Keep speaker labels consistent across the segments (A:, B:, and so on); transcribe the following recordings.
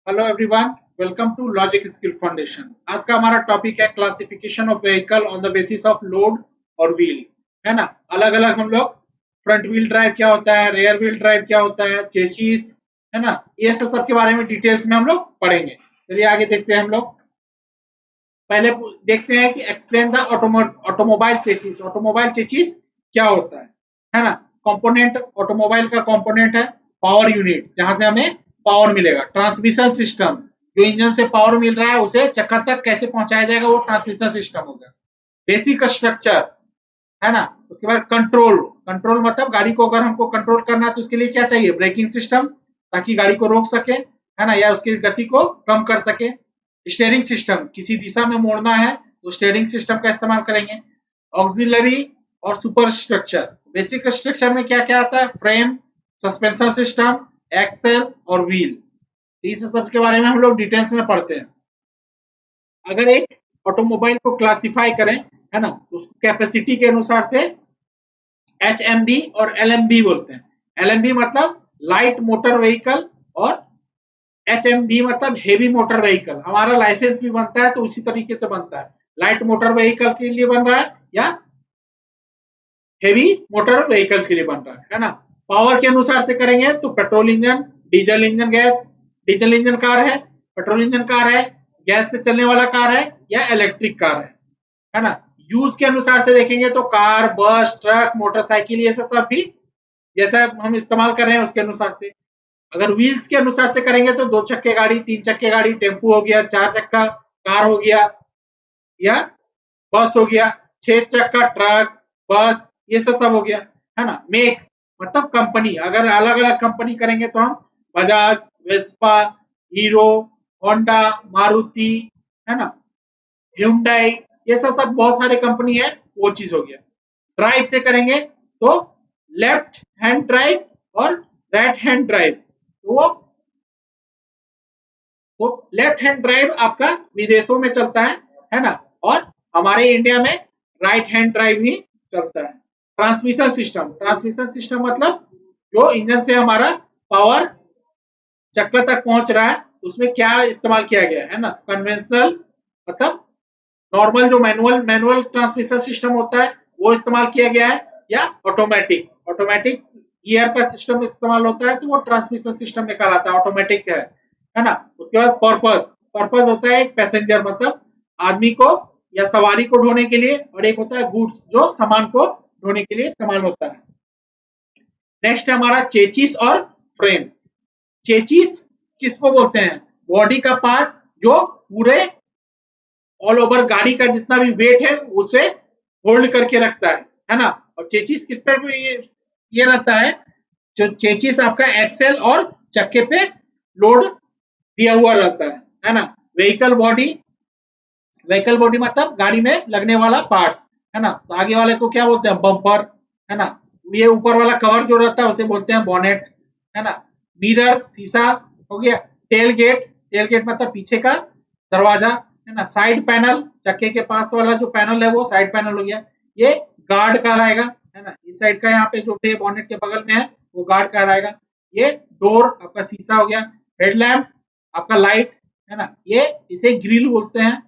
A: Hello everyone, welcome to logic skill foundation. आज का हमारा टॉपिक है classification of vehicle on the basis of load और wheel. है ना। अलग अलग हम लोग फ्रंट व्हील ड्राइव क्या होता है, रेयर व्हील ड्राइव क्या होता है, चेसिस, है ना, ये सब के बारे में डिटेल्स में हम लोग पढ़ेंगे। चलिए आगे देखते हैं हम लोग। पहले देखते हैं कि explain the automobile chassis. Automobile chassis क्या होता है ना। कंपोनेंट, ऑटोमोबाइल का कंपोनेंट है पावर यूनिट, जहां से हमें पावर मिलेगा। ट्रांसमिशन सिस्टम, जो इंजन से पावर मिल रहा है उसे चक्का तक कैसे पहुंचाया जाएगा, वो ट्रांसमिशन सिस्टम होगा। बेसिक स्ट्रक्चर, है ना। उसके बाद कंट्रोल, कंट्रोल मतलब गाड़ी को अगर हमको कंट्रोल करना है तो उसके लिए क्या चाहिए, ब्रेकिंग सिस्टम, ताकि गाड़ी को रोक सके, है ना, या उसकी गति को कम कर सके। स्टीयरिंग सिस्टम, किसी दिशा में मोड़ना है तो स्टीयरिंग सिस्टम का इस्तेमाल करेंगे। ऑक्सिलरी और सुपर स्ट्रक्चर। बेसिक स्ट्रक्चर में क्या क्या आता है, फ्रेम, सस्पेंशन सिस्टम, एक्सेल और व्हील। इस सब के बारे में हम लोग डिटेल्स में पढ़ते हैं। अगर एक ऑटोमोबाइल को क्लासिफाई करें, है ना, उसको कैपेसिटी के अनुसार से HMB और LMB बोलते हैं। LMB मतलब लाइट मोटर व्हीकल और HMB मतलब हेवी मोटर व्हीकल। हमारा लाइसेंस भी बनता है तो उसी तरीके से बनता है। लाइट मोटर व्हीकल के लिए बन रहा है या हेवी मोटर व्हीकल के लिए बन रहा है ना। पावर के अनुसार से करेंगे तो petrol engine, diesel engine, gas, diesel engine car है, पेट्रोल इंजन कार है, गैस से चलने वाला कार है या इलेक्ट्रिक कार है ना। यूज के अनुसार से देखेंगे तो कार, बस, ट्रक, मोटरसाइकिल, ये सब भी जैसा हम इस्तेमाल कर रहे हैं उसके अनुसार से। अगर व्हील्स के अनुसार से करेंगे तो 2 चक्के गाड़ी, 3 चक्के गाड़ी, टेम्पू हो गया, 4 चक्का कार हो गया या बस हो गया, 6 चक्का ट्रक, बस, ये सब हो गया, है ना। मेक मतलब कंपनी, अगर अलग अलग कंपनी करेंगे तो हम Bajaj, Vespa, hero, Honda, Maruti, है ना, ह्यूंडई, ये सब बहुत सारे कंपनी है, वो चीज हो गया। ड्राइव से करेंगे तो लेफ्ट हैंड ड्राइव और राइट हैंड ड्राइव। तो लेफ्ट हैंड ड्राइव आपका विदेशों में चलता है ना, और हमारे इंडिया में राइट हैंड ड्राइव ही चलता है। ट्रांसमिशन सिस्टम, ट्रांसमिशन सिस्टम मतलब जो इंजन से हमारा पावर चक्कर तक पहुंच रहा है उसमें क्या इस्तेमाल किया गया है ना। कन्वेंशनल मतलब नॉर्मल जो मैनुअल मैनुअल ट्रांसमिशन सिस्टम होता है वो इस्तेमाल किया गया है, या ऑटोमेटिक, ऑटोमेटिक गियर का सिस्टम इस्तेमाल होता है तो वो ट्रांसमिशन सिस्टम में कहलाता है, ऑटोमेटिक है ना। उसके बाद पर्पस, पर्पस होता है एक पैसेंजर मतलब आदमी को या सवारी को ढोने के लिए, और एक होता है गुड्स जो सामान को ढोने के लिए इस्तेमाल होता है। नेक्स्ट है हमारा चेचिस और फ्रेम। चेचिस किसको बोलते हैं, बॉडी का पार्ट जो पूरे ऑल ओवर गाड़ी का जितना भी वेट है उसे होल्ड करके रखता है ना। और चेचिस किस पे ये रहता है, जो चेचिस आपका एक्सेल और चक्के पे लोड दिया हुआ रहता है ना। व्हीकल बॉडी, व्हीकल बॉडी मतलब गाड़ी में लगने वाला पार्ट्स, है ना। तो आगे वाले को क्या बोलते हैं, बम्पर, है ना। ये ऊपर वाला कवर जो रहता है उसे बोलते हैं बॉनेट, है ना। मिरर, शीशा हो गया। टेल गेट, टेल गेट मतलब पीछे का दरवाजा, है ना। साइड पैनल, चक्के के पास वाला जो पैनल है वो साइड पैनल हो गया, ये गार्ड कहलाएगा, है ना। इस साइड का यहाँ पे जो पे बॉनेट के बगल में है वो गार्ड कहलाएगा। ये डोर आपका शीशा हो गया। हेडलैम्प आपका लाइट, है ना, ये इसे ग्रिल बोलते हैं।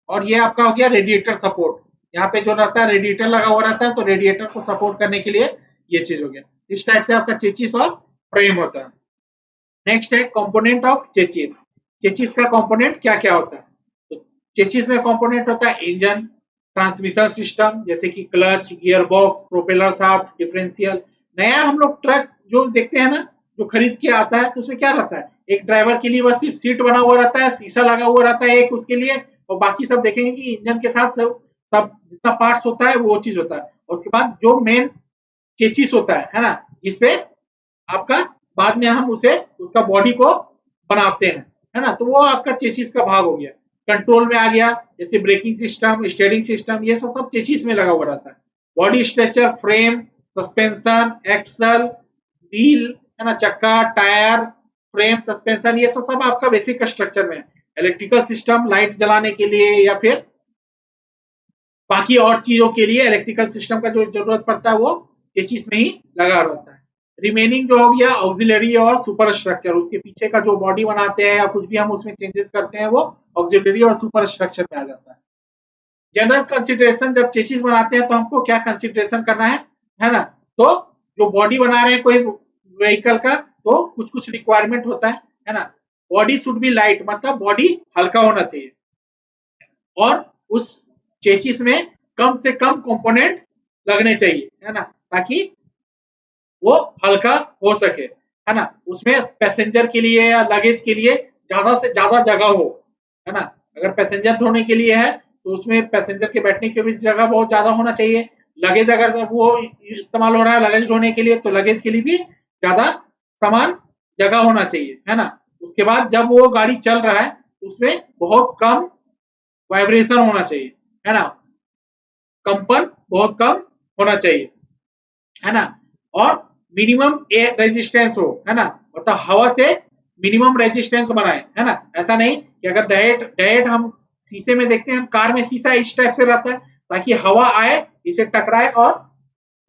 A: और ये आपका हो गया रेडिएटर सपोर्ट, यहाँ पे जो रहता है रेडिएटर लगा हुआ रहता है तो रेडिएटर को सपोर्ट करने के लिए ये चीज हो गया। इस टाइप से आपका चेचिस और फ्रेम होता है। नेक्स्ट है कंपोनेंट ऑफ चेचिस। चेचिस का कंपोनेंट क्या क्या होता है, तो चेचिस में कंपोनेंट होता है इंजन, ट्रांसमिशन सिस्टम जैसे कि clutch, gear box, propeller shaft, differential. नया हम लोग ट्रक जो देखते हैं ना, जो खरीद के आता है तो उसमें क्या रहता है, एक ड्राइवर के लिए बस सिर्फ सीट बना हुआ रहता है, शीशा लगा हुआ रहता है एक उसके लिए, और बाकी सब देखेंगे कि इंजन के साथ सब सब जितना पार्ट्स होता है वो चीज होता है। और उसके बाद जो मेन चेचिस होता है ना, इसपे आपका बाद में हम उसे उसका बॉडी को बनाते हैं, है ना। तो वो आपका चेसिस का भाग हो गया। कंट्रोल में आ गया जैसे ब्रेकिंग सिस्टम, स्टीयरिंग सिस्टम, ये सब चेसिस में लगा हुआ रहता है। Body structure, frame, suspension, axle, wheel, है ना, चक्का, टायर, फ्रेम, सस्पेंशन, ये सब आपका बेसिक स्ट्रक्चर में है। इलेक्ट्रिकल सिस्टम लाइट जलाने के लिए या फिर बाकी और चीजों के लिए इलेक्ट्रिकल सिस्टम का जो जरूरत पड़ता है वो चेसिस में ही लगा रहता है। रिमेनिंग जो हो गया ऑक्सिलरी और सुपर स्ट्रक्चर, उसके पीछे का जो बॉडी बनाते हैं या कुछ भी हम उसमें चेंजेस करते हैं वो ऑक्सिलरी और सुपर स्ट्रक्चर में आ जाता है। जनरल कंसिडरेशन, जब चेसिस बनाते हैं तो हमको क्या कंसिडरेशन करना है ना? तो जो बॉडी बना रहे हैं कोई व्हीकल का, तो कुछ कुछ रिक्वायरमेंट होता है ना? बॉडी शुड बी लाइट, मतलब बॉडी हल्का होना चाहिए, और उस चेसिस में कम से कम कंपोनेंट लगने चाहिए, है ना, ताकि वो हल्का हो सके, है ना? उसमें पैसेंजर के लिए या लगेज के लिए ज्यादा से ज्यादा जगह हो, है ना? अगर पैसेंजर ढोने के लिए है तो उसमें पैसेंजर के बैठने के भी जगह बहुत ज्यादा होना चाहिए। लगेज अगर वो इस्तेमाल हो रहा है लगेज ढोने के लिए, तो लगेज के लिए भी ज्यादा सामान जगह होना चाहिए, है ना? उसके बाद जब वो गाड़ी चल रहा है उसमें बहुत कम वाइब्रेशन होना चाहिए, है ना? कंपन बहुत कम होना चाहिए, है ना? और मिनिमम एयर रेजिस्टेंस हो, है ना? मतलब हवा से मिनिमम रेजिस्टेंस बनाए, है ना? ऐसा नहीं कि अगर डायरेक्ट डायरेक्ट हम शीशे में देखते हैं, हम कार में शीशा इस टाइप से रहता है ताकि हवा आए, इसे टकराए और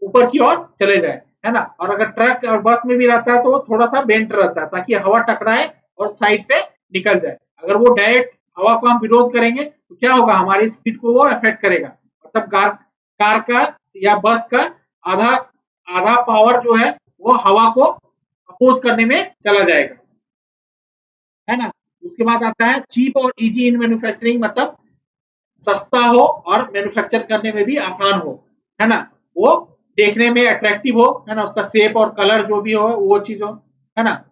A: ऊपर की ओर चले जाए, है ना? और अगर ट्रक और बस में भी रहता है तो वो थोड़ा सा बेंट रहता है ताकि हवा टकराए और साइड से निकल जाए। अगर वो डायरेक्ट हवा को हम विरोध करेंगे तो क्या होगा, हमारी स्पीड को वो अफेक्ट करेगा। मतलब कार का या बस का आधा आधा पावर जो है वो हवा को अपोज करने में चला जाएगा, है ना? उसके बाद आता है चीप और इजी इन मैन्युफैक्चरिंग, मतलब सस्ता हो और मैन्युफैक्चर करने में भी आसान हो, है ना? वो देखने में अट्रैक्टिव हो, है ना? उसका शेप और कलर जो भी हो वो चीज हो, है ना?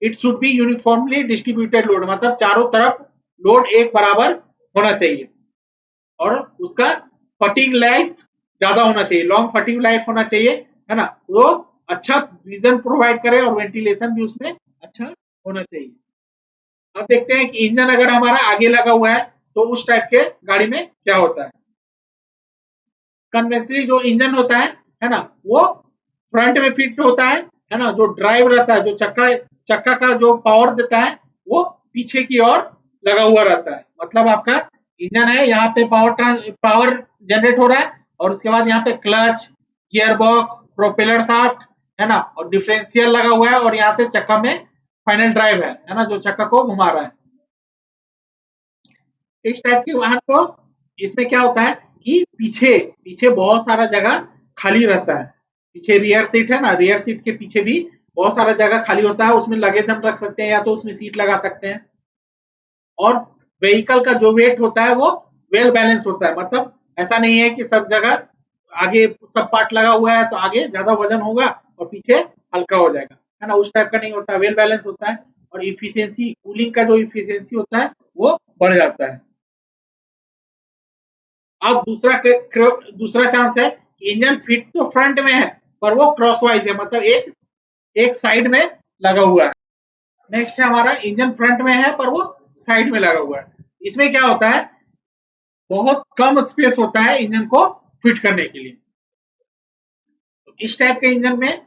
A: It should be uniformly distributed load, मतलब चारों तरफ लोड एक बराबर होना चाहिए, और उसका फटिंग लाइफ ज्यादा होना चाहिए, लॉन्ग फटिंग लाइफ होना चाहिए, है ना? वो अच्छा विजन प्रोवाइड करे और वेंटिलेशन भी उसमें अच्छा होना चाहिए। अब देखते हैं कि इंजन अगर हमारा आगे लगा हुआ है तो उस टाइप के गाड़ी में क्या होता है। कन्वेंशनली जो इंजन होता है ना, वो फ्रंट में फिट होता है ना? जो ड्राइव रहता है, जो चक्का चक्का का जो पावर देता है वो पीछे की ओर लगा हुआ रहता है। मतलब आपका इंजन है, यहाँ पे पावर जनरेट हो रहा है, और उसके बाद यहाँ पे clutch, gear box, propeller shaft, है ना, और डिफरेंशियल लगा हुआ है, और यहाँ से चक्का में फाइनल ड्राइव है ना, जो चक्का को घुमा रहा है। इस टाइप के वाहन को, इसमें क्या होता है कि पीछे पीछे बहुत सारा जगह खाली रहता है। पीछे रियर सीट है ना, रियर सीट के पीछे भी बहुत सारा जगह खाली होता है, उसमें लगेज हम रख सकते हैं या तो उसमें सीट लगा सकते हैं। और व्हीकल का जो वेट होता है वो वेल बैलेंस होता है, मतलब ऐसा नहीं है कि सब जगह आगे सब पार्ट लगा हुआ है तो आगे ज्यादा वजन होगा और पीछे हल्का हो जाएगा, है ना? उस टाइप का नहीं होता, वेल बैलेंस होता है, और इफिशियंसी, कूलिंग का जो इफिशियंसी होता है वो बढ़ जाता है। अब दूसरा चांस है कि इंजन फिट तो फ्रंट में है पर वो क्रॉसवाइज है, मतलब एक एक साइड में लगा हुआ है। नेक्स्ट है हमारा इंजन फ्रंट में है पर वो साइड में लगा हुआ है। इसमें क्या होता है, बहुत कम स्पेस होता है इंजन को फिट करने के लिए। तो इस टाइप के इंजन में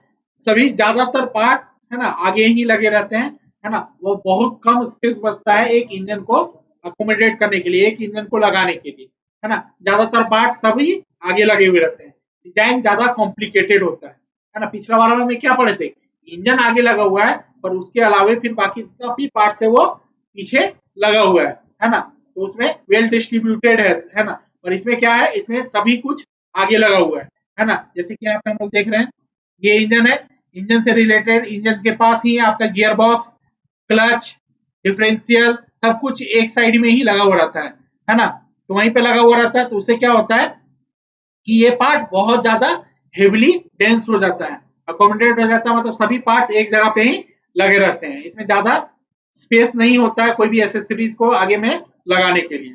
A: सभी ज्यादातर पार्ट्स, है ना, आगे ही लगे रहते हैं, है ना? वो बहुत कम स्पेस बचता है एक इंजन को अकोमोडेट करने के लिए, एक इंजन को लगाने के लिए, है ना? ज्यादातर पार्ट सभी आगे लगे हुए रहते हैं, डिजाइन ज्यादा कॉम्प्लिकेटेड होता है ना? पिछला वाला में क्या पढ़े थे, इंजन आगे लगा हुआ है पर उसके अलावे फिर बाकी जितना भी पार्ट है वो पीछे लगा हुआ है ना? तो उसमें वेल डिस्ट्रीब्यूटेड है ना? और इसमें क्या है, इसमें सभी कुछ आगे लगा हुआ है ना? जैसे कि यहाँ पे हम लोग देख रहे हैं, ये इंजन है, इंजन से रिलेटेड इंजन के पास ही आपका गियर बॉक्स, क्लच, डिफरेंशियल, सब कुछ एक साइड में ही लगा हुआ रहता है ना? तो वहीं पे लगा हुआ रहता है, तो उससे क्या होता है कि ये पार्ट बहुत ज्यादा हेविली डेंस हो जाता है, अकोमोडेट हो जाता है, मतलब सभी पार्ट्स एक जगह पे ही लगे रहते हैं, इसमें ज्यादा स्पेस नहीं होता है कोई भी एसेसरीज को आगे में लगाने के लिए।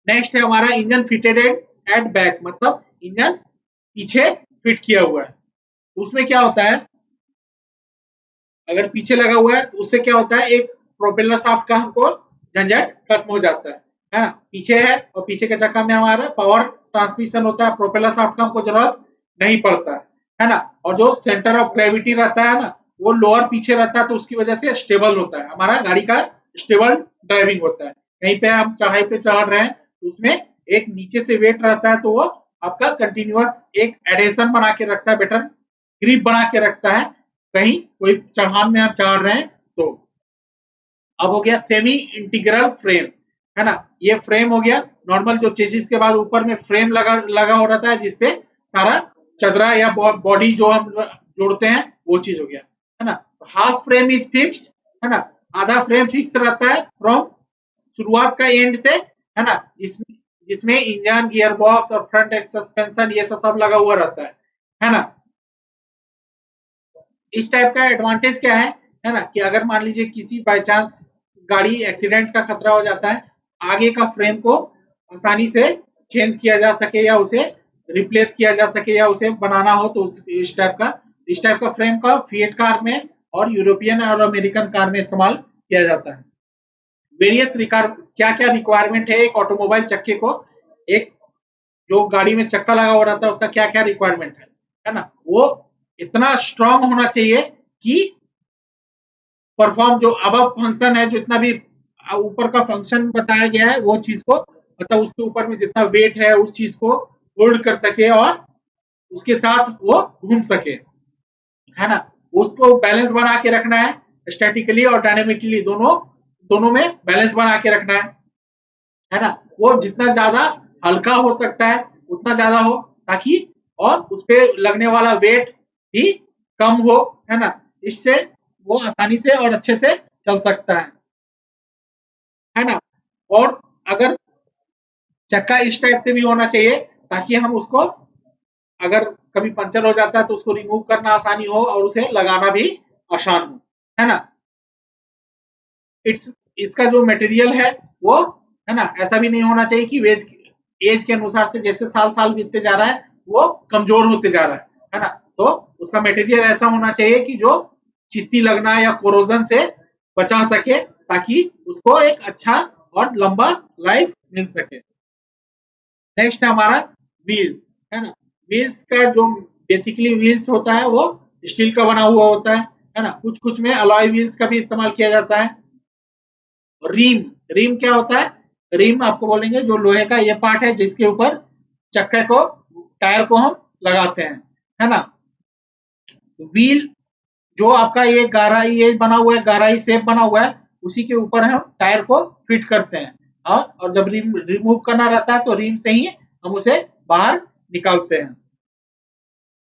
A: नेक्स्ट है हमारा इंजन फिटेड एट बैक, मतलब इंजन पीछे फिट किया हुआ है। उसमें क्या होता है, अगर पीछे लगा हुआ है तो उससे क्या होता है, एक प्रोपेलर शाफ्ट का हमको झंझट खत्म हो जाता है ना? पीछे है और पीछे के चक्कर में हमारा पावर ट्रांसमिशन होता है, प्रोपेलर शाफ्ट का हमको जरूरत नहीं पड़ता है ना? और जो सेंटर ऑफ ग्रेविटी रहता है ना, वो लोअर पीछे रहता है, तो उसकी वजह से स्टेबल होता है, हमारा गाड़ी का स्टेबल ड्राइविंग होता है। कहीं पे हम चढ़ाई पे चढ़ रहे हैं तो उसमें एक नीचे से वेट रहता है, तो वो आपका कंटिन्यूअस एक एडेशन बना के रखता है, बेटर ग्रिप बना के रखता है, कहीं कोई चढ़ान में आप चढ़ रहे हैं तो। अब हो गया सेमी इंटीग्रल फ्रेम, है ना, ये फ्रेम हो गया नॉर्मल, जो चेसिस के बाद ऊपर में फ्रेम लगा हो रहता है जिसपे सारा चदरा या बॉडी जो हम जोड़ते हैं वो चीज हो गया, है ना। हाफ फ्रेम इज फिक्स्ड, है ना, आधा फ्रेम फिक्स रहता है फ्रॉम शुरुआत का एंड से, है ना, जिसमें इंजन, गियर बॉक्स और फ्रंट सस्पेंशन ये सब लगा हुआ रहता है ना। इस टाइप का एडवांटेज क्या है ना, कि अगर मान लीजिए किसी बाय चांस गाड़ी एक्सीडेंट का खतरा हो जाता है, आगे का फ्रेम को आसानी से चेंज किया जा सके या उसे रिप्लेस किया जा सके या उसे बनाना हो तो इस टाइप का फ्रेम का फिएट कार में और यूरोपियन और अमेरिकन कार में इस्तेमाल किया जाता है। वेरियस क्या क्या रिक्वायरमेंट है एक ऑटोमोबाइल चक्के को, एक जो गाड़ी में चक्का लगा हुआ रहता है उसका क्या क्या रिक्वायरमेंट है ना, वो इतना स्ट्रांग होना चाहिए कि परफॉर्म जो अब फंक्शन है, जो इतना भी ऊपर का फंक्शन बताया गया है वो चीज को, मतलब उसके ऊपर में जितना वेट है उस चीज को होल्ड कर सके और उसके साथ वो घूम सके, है ना। उसको बैलेंस बना के रखना है, स्टैटिकली और डायनेमिकली दोनों में बैलेंस बना के रखना है ना। वो जितना ज्यादा हल्का हो सकता है उतना ज्यादा हो, ताकि और उस पर लगने वाला वेट भी कम हो, है ना, इससे वो आसानी से और अच्छे से चल सकता है ना। और अगर चक्का इस टाइप से भी होना चाहिए ताकि हम उसको अगर कभी पंचर हो जाता है तो उसको रिमूव करना आसानी हो और उसे लगाना भी आसान हो, है ना। इसका जो मटेरियल है वो, है ना, ऐसा भी नहीं होना चाहिए कि एज के अनुसार से जैसे साल बीतते जा रहा है वो कमजोर होते जा रहा है ना। तो उसका मटेरियल ऐसा होना चाहिए कि जो चित्ती लगना या कोरोजन से बचा सके, ताकि उसको एक अच्छा और लंबा लाइफ मिल सके। नेक्स्ट है हमारा व्हील्स, है ना। व्हील्स का जो बेसिकली व्हील्स होता है वो स्टील का बना हुआ होता है ना। कुछ में अलॉय व्हील्स का भी इस्तेमाल किया जाता है। रीम क्या होता है, रीम आपको बोलेंगे जो लोहे का ये पार्ट है जिसके ऊपर चक्के को, टायर को हम लगाते हैं, है ना। व्हील जो आपका ये बना हुआ है, गाराई शेप बना हुआ है, उसी के ऊपर हम टायर को फिट करते हैं और जब रिमूव करना रहता है तो रीम से ही हम उसे बाहर निकालते हैं।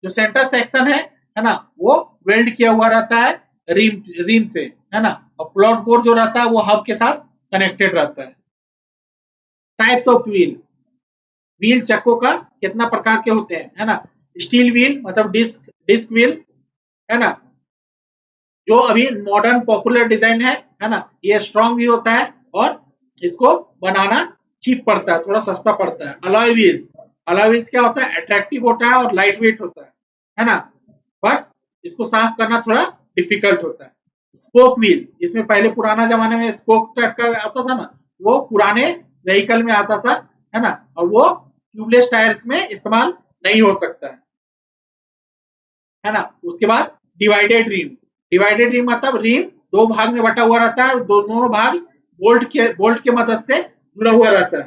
A: जो सेंटर सेक्शन है ना, वो वेल्ड किया हुआ रहता है रीम से, है ना, और प्लॉट बोर जो रहता है वो हब के साथ कनेक्टेड रहता है। टाइप्स ऑफ व्हील चक्कों का कितना प्रकार के होते हैं, है ना। स्टील व्हील मतलब डिस्क व्हील, है ना, जो अभी मॉडर्न पॉपुलर डिजाइन है ना, ये स्ट्रॉन्ग भी होता है और इसको बनाना चीप पड़ता है, थोड़ा सस्ता पड़ता है। अलॉय व्हील्स क्या होता है, अट्रैक्टिव होता है और लाइट वेट होता है ना, बट इसको साफ करना थोड़ा डिफिकल्ट होता है। स्पोक व्हील, जिसमें पहले पुराना जमाने में स्पोक टाइप का आता था ना, वो पुराने व्हीकल में आता था, है ना, और वो ट्यूबलेस टायर्स में इस्तेमाल नहीं हो सकता है ना। उसके बाद डिवाइडेड रिम मतलब रिम दो भाग में बटा हुआ रहता है और दोनों भाग बोल्ट के मदद से जुड़ा हुआ रहता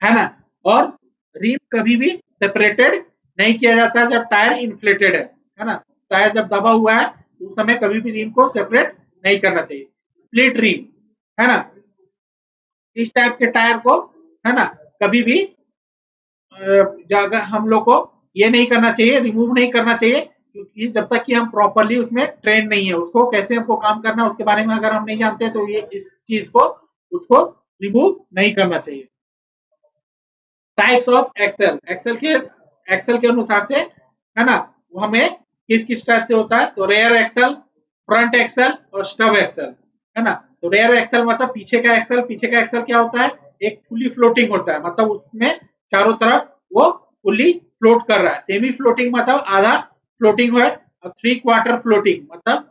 A: है ना। और रिम कभी भी सेपरेटेड नहीं किया जाता जब टायर इन्फ्लेटेड है ना। टायर जब दबा हुआ है तो उस समय कभी भी रिम को सेपरेट नहीं करना चाहिए। स्प्लिट रिम, है ना, इस टाइप के टायर को, है ना, कभी भी हम लोग को ये नहीं करना चाहिए, रिमूव नहीं करना चाहिए, क्योंकि जब तक कि हम प्रॉपरली उसमें ट्रेन नहीं है, उसको कैसे हमको काम करना है उसके बारे में अगर हम नहीं जानते तो ये इस चीज को उसको रिमूव नहीं करना चाहिए। टाइप्स ऑफ एक्सेल के अनुसार से, है ना, वो हमें किस टाइप से होता है, तो रेयर एक्सेल, फ्रंट एक्सेल और स्टब एक्सेल, है ना। तो रेयर एक्सेल मतलब पीछे का एक्सेल क्या होता है, एक फुली फ्लोटिंग होता है, मतलब उसमें चारों तरफ वो फुली फ्लोट कर रहा है। सेमी फ्लोटिंग मतलब आधा फ्लोटिंग है, और 3/4 फ्लोटिंग मतलब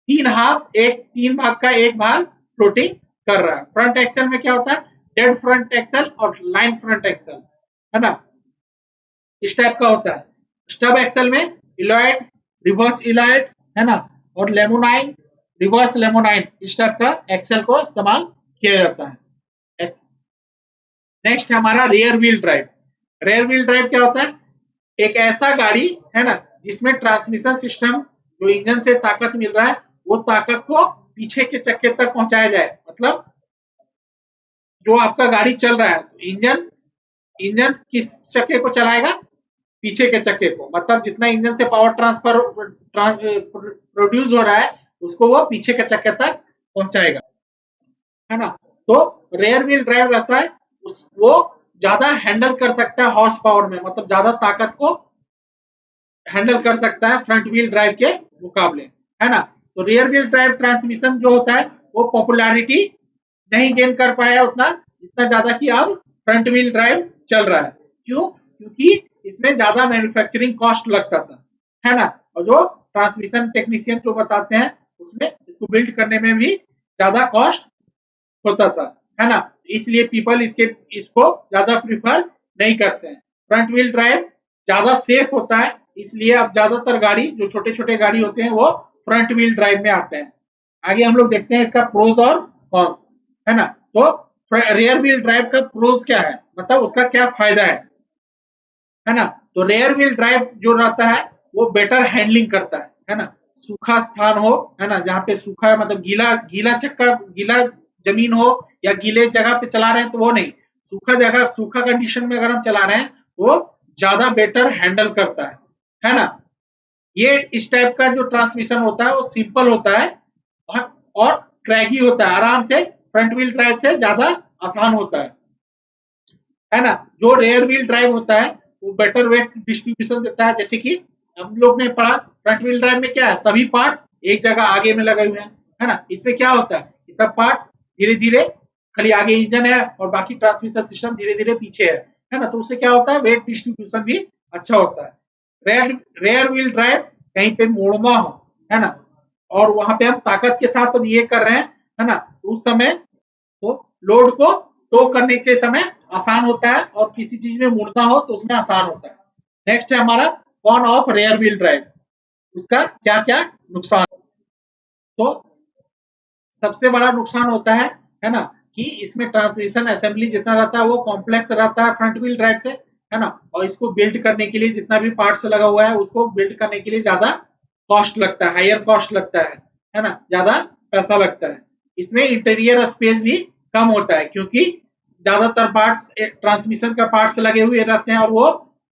A: तीन भाग का एक भाग फ्लोटिंग कर रहा है। फ्रंट एक्सेल में क्या होता है, डेड फ्रंट एक्सेल और लाइन फ्रंट एक्सेल, है ना, इस टाइप का होता है। स्टब एक्सेल में इलॉयड, रिवर्स इलॉयड, है ना, और लेमोनाइन, रिवर्स लेमोनाइन, इस टाइप का एक्सेल को इस्तेमाल किया जाता है। नेक्स्ट है हमारा rare wheel drive. Rare wheel drive क्या होता है, एक ऐसा गाड़ी, है ना, जिसमें ट्रांसमिशन सिस्टम जो इंजन से ताकत मिल रहा है वो ताकत को पीछे के चक्के तक पहुंचाया जाए। मतलब जो आपका गाड़ी चल रहा है तो इंजन इंजन किस चक्के को चलाएगा? पीछे के चक्के को। मतलब जितना इंजन से पावर प्रोड्यूस हो रहा है उसको वो पीछे के चक्के तक पहुंचाएगा, है ना। तो रेयर व्हील ड्राइव रहता है वो ज्यादा हैंडल कर सकता है हॉर्स पावर में, मतलब ज्यादा ताकत को हैंडल कर सकता है फ्रंट व्हील ड्राइव के मुकाबले, है ना। तो रियर व्हील ड्राइव ट्रांसमिशन जो होता है वो पॉपुलैरिटी नहीं गेन कर पाया उतना जितना ज्यादा कि अब फ्रंट व्हील ड्राइव चल रहा है। क्यों? क्योंकि इसमें ज्यादा मैन्युफैक्चरिंग कॉस्ट लगता था, है ना। और जो ट्रांसमिशन टेक्नीशियन जो बताते हैं उसमें इसको बिल्ड करने में भी ज्यादा कॉस्ट होता था, है ना। इसलिए पीपल इसको ज्यादा प्रीफर नहीं करते हैं। फ्रंट व्हील ड्राइव ज्यादा सेफ होता है, इसलिए अब ज्यादातर गाड़ी जो छोटे छोटे गाड़ी होते हैं वो फ्रंट व्हील ड्राइव में आते हैं। आगे हम लोग देखते हैं इसका प्रोज और कॉन्स, है ना। तो रेयर व्हील ड्राइव का प्रोज क्या है, मतलब उसका क्या फायदा है ना। तो रेयर व्हील ड्राइव जो रहता है वो बेटर हैंडलिंग करता है ना। सूखा स्थान हो, है ना, जहाँ पे सूखा है मतलब गीला गीला चक्का गीला जमीन हो या गीले जगह पे चला रहे हैं तो वो नहीं, सूखा जगह सूखा कंडीशन में अगर हम चला रहे हैं वो ज्यादा बेटर हैंडल करता है ना। ये इस टाइप का जो ट्रांसमिशन होता है वो सिंपल होता है और क्रैगी होता है, आराम से फ्रंट व्हील ड्राइव से ज्यादा आसान होता है ना। जो रेयर व्हील ड्राइव होता है वो बेटर वेट डिस्ट्रीब्यूशन देता है। जैसे कि हम लोग ने पढ़ा फ्रंट व्हील ड्राइव में क्या है, सभी पार्ट्स एक जगह आगे में लगे हुए हैं, है ना। इसमें क्या होता है, सब पार्ट्स धीरे धीरे खाली आगे इंजन है और बाकी ट्रांसमिशन सिस्टम धीरे धीरे पीछे है ना। तो उससे क्या होता है, वेट डिस्ट्रीब्यूशन भी अच्छा होता है। रेयर व्हील ड्राइव कहीं पे मोड़ना हो, है ना, और वहां पे हम ताकत के साथ तो ये कर रहे हैं, है ना, उस समय तो लोड को टो करने के समय आसान होता है और किसी चीज में मुड़ना हो तो उसमें आसान होता है। नेक्स्ट है हमारा con of rear wheel drive, उसका क्या क्या नुकसान। तो सबसे बड़ा नुकसान होता है ना, कि इसमें ट्रांसमिशन असेंबली जितना रहता है वो कॉम्प्लेक्स रहता है फ्रंट व्हील ड्राइव से, है ना। और इसको बिल्ड करने के लिए जितना भी पार्ट्स लगा हुआ है उसको बिल्ड करने के लिए ज्यादा कॉस्ट लगता है, हायर कॉस्ट लगता है ना, ज्यादा पैसा लगता है। इसमें इंटीरियर स्पेस भी कम होता है क्योंकि ज्यादातर पार्ट्स ट्रांसमिशन का पार्ट्स लगे हुए रहते हैं और वो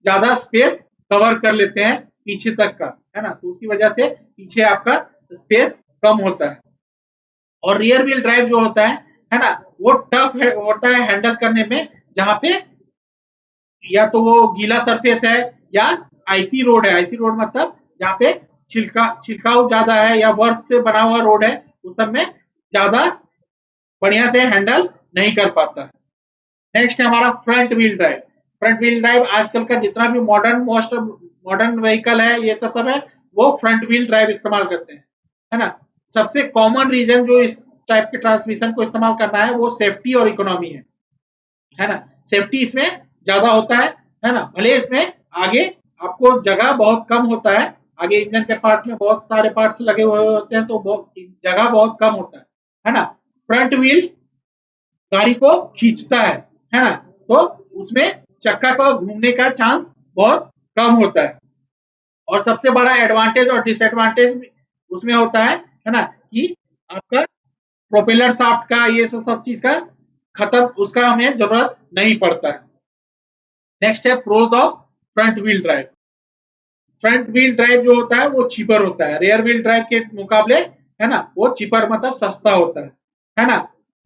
A: ज्यादा स्पेस कवर कर लेते हैं पीछे तक का, है ना। तो उसकी वजह से पीछे आपका स्पेस कम होता है। और रियर व्हील ड्राइव जो होता है ना, वो टफ होता है हैंडल करने में, जहां पे या तो वो गीला सरफेस है या आईसी रोड है। आईसी रोड मतलब जहाँ पे छिलकाव ज्यादा है या बर्फ से बना हुआ रोड है, उस सब में ज्यादा बढ़िया से हैंडल नहीं कर पाता। नेक्स्ट है हमारा front wheel drive. Front wheel drive आजकल का जितना भी मॉडर्न व्हीकल है ये सब है वो फ्रंट व्हील ड्राइव इस्तेमाल करते हैं, है ना। सबसे कॉमन रीजन जो इस टाइप के ट्रांसमिशन को इस्तेमाल करना है वो सेफ्टी और इकोनॉमी है ना। सेफ्टी इसमें ज्यादा होता है ना। भले इसमें आगे आपको जगह बहुत कम होता है, आगे इंजन के पार्ट में बहुत सारे पार्ट्स लगे हुए होते हैं तो जगह बहुत कम होता है ना। फ्रंट व्हील गाड़ी को खींचता है ना, तो उसमें चक्का का घूमने का चांस बहुत कम होता है। और सबसे बड़ा एडवांटेज और डिसएडवांटेज उसमें होता है ना, कि आपका प्रोपेलर शाफ्ट का ये सब चीज का खत्म, उसका हमें जरूरत नहीं पड़ता है। नेक्स्ट है pros of front wheel drive. Front wheel drive जो होता है वो चीपर होता है रेयर व्हील ड्राइव के मुकाबले, है ना। वो चीपर मतलब सस्ता होता है ना।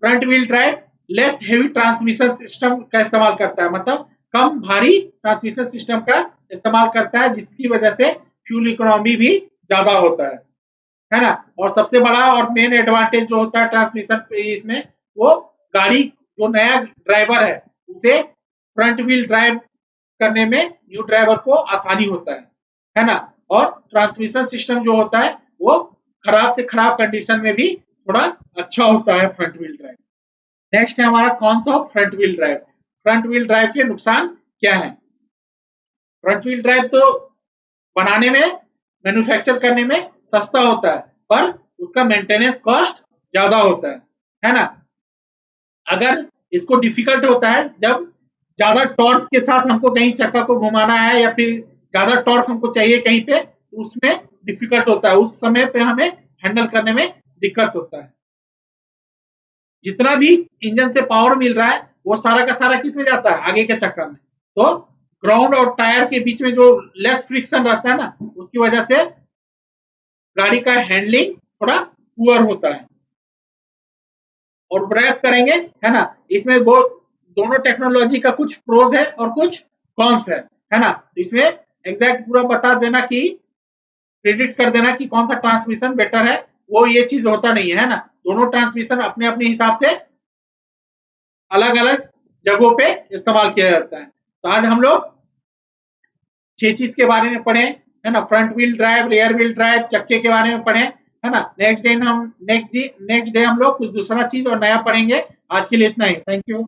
A: Front wheel drive less heavy transmission system का इस्तेमाल करता है, मतलब कम भारी ट्रांसमिशन सिस्टम का इस्तेमाल करता है, जिसकी वजह से फ्यूल इकोनॉमी भी ज्यादा होता है ना। और सबसे बड़ा और मेन एडवांटेज जो होता है ट्रांसमिशन इसमें, वो गाड़ी जो नया ड्राइवर है उसे फ्रंट व्हील ड्राइव करने में न्यू ड्राइवर को आसानी होता है ना। और ट्रांसमिशन सिस्टम जो होता है वो खराब से खराब कंडीशन में भी थोड़ा अच्छा होता है फ्रंट व्हील ड्राइव। नेक्स्ट है हमारा cons of front wheel drive. Front wheel drive के नुकसान क्या है। फ्रंट व्हील ड्राइव तो बनाने में, मैन्युफैक्चर करने में सस्ता होता है, पर उसका मेंटेनेंस कॉस्ट ज्यादा होता है ना। अगर इसको डिफिकल्ट होता है जब ज्यादा टॉर्क के साथ हमको कहीं चक्का को घुमाना है या फिर ज्यादा टॉर्क हमको चाहिए कहीं पे, तो उसमें डिफिकल्ट होता है, उस समय पे हमें हैंडल करने में दिक्कत होता है। जितना भी इंजन से पावर मिल रहा है वो सारा का सारा किस में जाता है, आगे के चक्कर में। तो ग्राउंड और टायर के बीच में जो लेस फ्रिक्शन रहता है ना, उसकी वजह से गाड़ी का हैंडलिंग थोड़ा पुअर होता है। और रैप करेंगे, है ना, इसमें वो दोनों टेक्नोलॉजी का कुछ प्रोज है और कुछ कॉन्स है ना। इसमें एग्जैक्ट पूरा बता देना कि प्रेडिक्ट कर देना कि कौन सा ट्रांसमिशन बेटर है, वो ये चीज होता नहीं है ना। दोनों ट्रांसमिशन अपने अपने हिसाब से अलग अलग जगहों पे इस्तेमाल किया जाता है। तो आज हम लोग 6 चीज के बारे में पढ़े, है ना, front wheel drive, rear wheel drive, चक्के के बारे में पढ़े, है ना। नेक्स्ट डे हम लोग कुछ दूसरा चीज और नया पढ़ेंगे। आज के लिए इतना ही, थैंक यू।